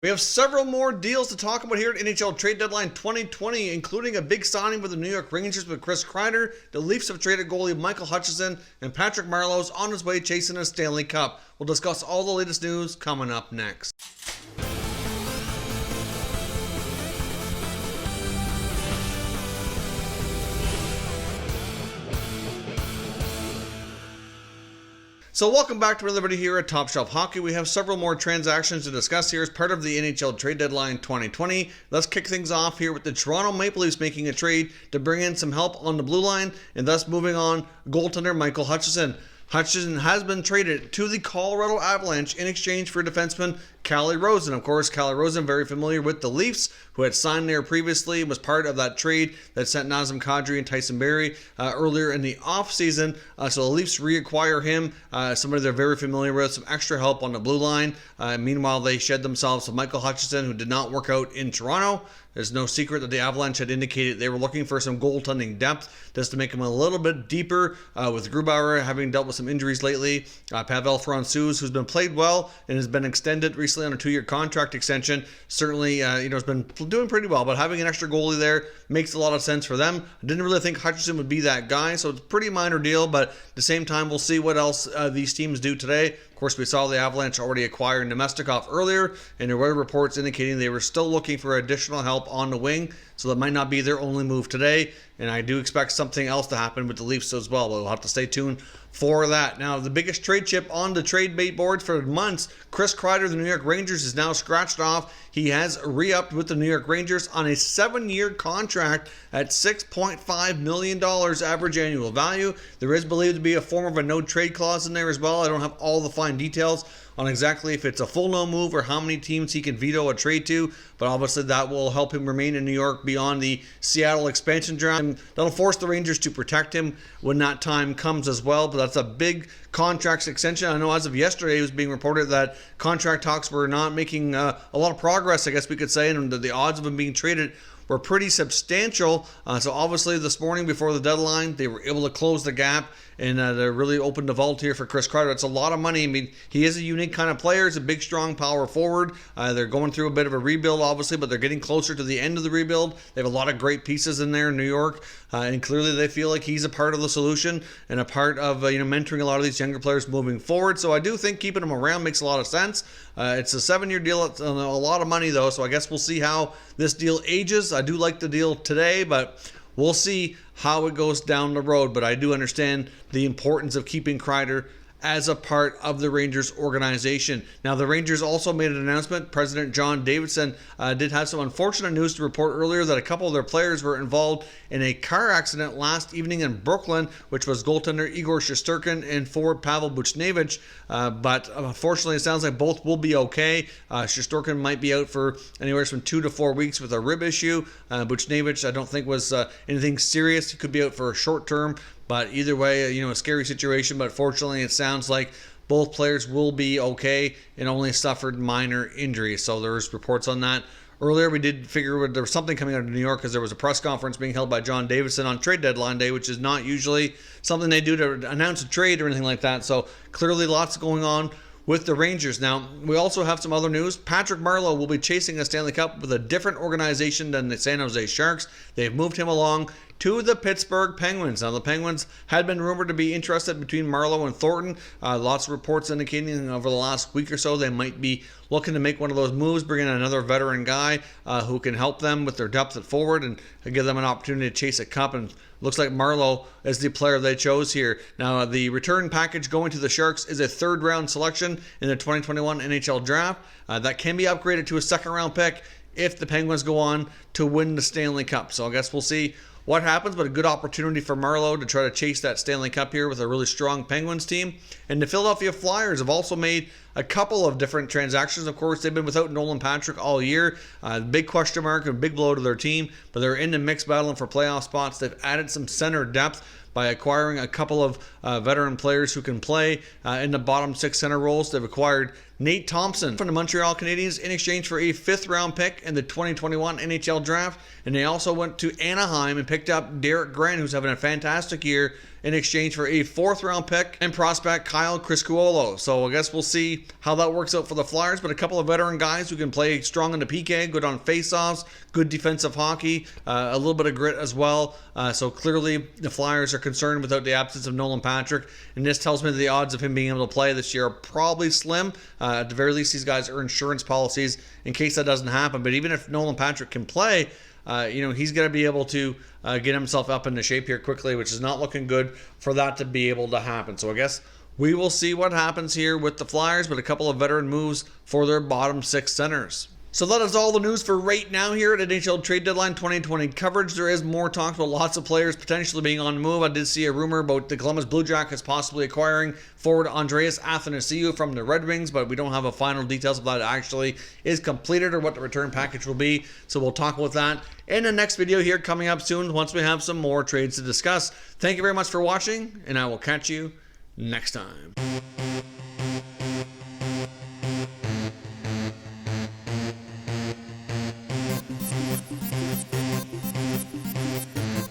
We have several more deals to talk about here at NHL Trade Deadline 2020, including a big signing with the New York Rangers with Chris Kreider. The Leafs have traded goalie Michael Hutchinson, and Patrick Marleau is on his way chasing a Stanley Cup. We'll discuss all the latest news coming up next. So welcome back to another video here at Top Shelf Hockey. We have several more transactions to discuss here as part of the NHL Trade Deadline 2020. Let's kick things off here with the Toronto Maple Leafs making a trade to bring in some help on the blue line and thus moving on goaltender Michael Hutchinson. Hutchinson has been traded to the Colorado Avalanche in exchange for defenseman Calle Rosen. Of course, Calle Rosen, very familiar with the Leafs, who had signed there previously, was part of that trade that sent Nazem Kadri and Tyson Barrie earlier in the offseason. So the Leafs reacquire him, somebody they're very familiar with, some extra help on the blue line. Meanwhile, they shed themselves with Michael Hutchinson, who did not work out in Toronto. There's no secret that the Avalanche had indicated they were looking for some goaltending depth just to make them a little bit deeper with Grubauer having dealt with some injuries lately. Pavel Francouz, who's been played well and has been extended recently on a 2-year contract extension, certainly has been doing pretty well, but having an extra goalie there makes a lot of sense for them. I didn't really think Hutchinson would be that guy, so it's a pretty minor deal, but at the same time, we'll see what else these teams do today. Of course, we saw the Avalanche already acquire Nemestikov earlier, and there were reports indicating they were still looking for additional help on the wing, so that might not be their only move today, and I do expect something else to happen with the Leafs as well, but we'll have to stay tuned for that. Now, the biggest trade chip on the trade bait boards for months, Chris Kreider of the New York Rangers, is now scratched off. He has re-upped with the New York Rangers on a 7-year contract at $6.5 million average annual value. There is believed to be a form of a no-trade clause in there as well. I don't have all the fine details on exactly if it's a full no move or how many teams he can veto a trade to, but obviously that will help him remain in New York beyond the Seattle expansion draft. And that'll force the Rangers to protect him when that time comes as well, but that's a big contract extension. I know as of yesterday it was being reported that contract talks were not making a lot of progress, I guess we could say, and the odds of him being traded were pretty substantial. So obviously this morning before the deadline, they were able to close the gap and they really opened the vault here for Chris Kreider. That's a lot of money. I mean, he is a unique kind of player. He's a big, strong power forward. They're going through a bit of a rebuild, obviously, but they're getting closer to the end of the rebuild. They have a lot of great pieces in there in New York, and clearly they feel like he's a part of the solution and a part of mentoring a lot of these younger players moving forward. So I do think keeping him around makes a lot of sense. It's a 7-year deal. It's a lot of money, though, so I guess we'll see how this deal ages. I do like the deal today, but we'll see how it goes down the road, but I do understand the importance of keeping Kreider as a part of the Rangers organization. Now, the Rangers also made an announcement. President John Davidson did have some unfortunate news to report earlier that a couple of their players were involved in a car accident last evening in Brooklyn, which was goaltender Igor Shesterkin and forward Pavel Buchnevich. But unfortunately, it sounds like both will be okay. Shesterkin might be out for anywhere from 2 to 4 weeks with a rib issue. Buchnevich, I don't think was anything serious. He could be out for a short term. But either way, a scary situation. But fortunately, it sounds like both players will be okay and only suffered minor injuries. So there's reports on that. Earlier, we did figure there was something coming out of New York because there was a press conference being held by John Davidson on trade deadline day, which is not usually something they do to announce a trade or anything like that. So clearly lots going on with the Rangers. Now, we also have some other news. Patrick Marleau will be chasing a Stanley Cup with a different organization than the San Jose Sharks. They've moved him along to the Pittsburgh Penguins. Now, the Penguins had been rumored to be interested between Marleau and Thornton. Lots of reports indicating over the last week or so they might be looking to make one of those moves, bring in another veteran guy who can help them with their depth at forward and give them an opportunity to chase a cup. And looks like Marleau is the player they chose here. Now, the return package going to the Sharks is a 3rd-round selection in the 2021 NHL Draft. That can be upgraded to a 2nd-round pick if the Penguins go on to win the Stanley Cup. So I guess we'll see what happens, but a good opportunity for Marleau to try to chase that Stanley Cup here with a really strong Penguins team. And the Philadelphia Flyers have also made a couple of different transactions. Of course, they've been without Nolan Patrick all year. Big question mark and big blow to their team, but they're in the mix battling for playoff spots. They've added some center depth by acquiring a couple of veteran players who can play in the bottom 6 center roles. They've acquired Nate Thompson from the Montreal Canadiens in exchange for a 5th-round pick in the 2021 NHL Draft. And they also went to Anaheim and picked up Derek Grant, who's having a fantastic year, in exchange for a 4th-round pick and prospect Kyle Criscuolo. So I guess we'll see how that works out for the Flyers, but a couple of veteran guys who can play strong in the PK, good on faceoffs, good defensive hockey, a little bit of grit as well. So clearly the Flyers are concerned without the absence of Nolan Patrick, and this tells me that the odds of him being able to play this year are probably slim. At the very least, these guys are insurance policies in case that doesn't happen. But even if Nolan Patrick can play, he's going to be able to get himself up into shape here quickly, which is not looking good for that to be able to happen. So I guess we will see what happens here with the Flyers, but a couple of veteran moves for their bottom 6 centers. So that is all the news for right now here at NHL Trade Deadline 2020 coverage. There is more talk about lots of players potentially being on the move. I did see a rumor about the Columbus Blue Jackets possibly acquiring forward Andreas Athanasiou from the Red Wings, but we don't have a final details of that actually is completed or what the return package will be. So we'll talk about that in the next video here coming up soon once we have some more trades to discuss. Thank you very much for watching, and I will catch you next time.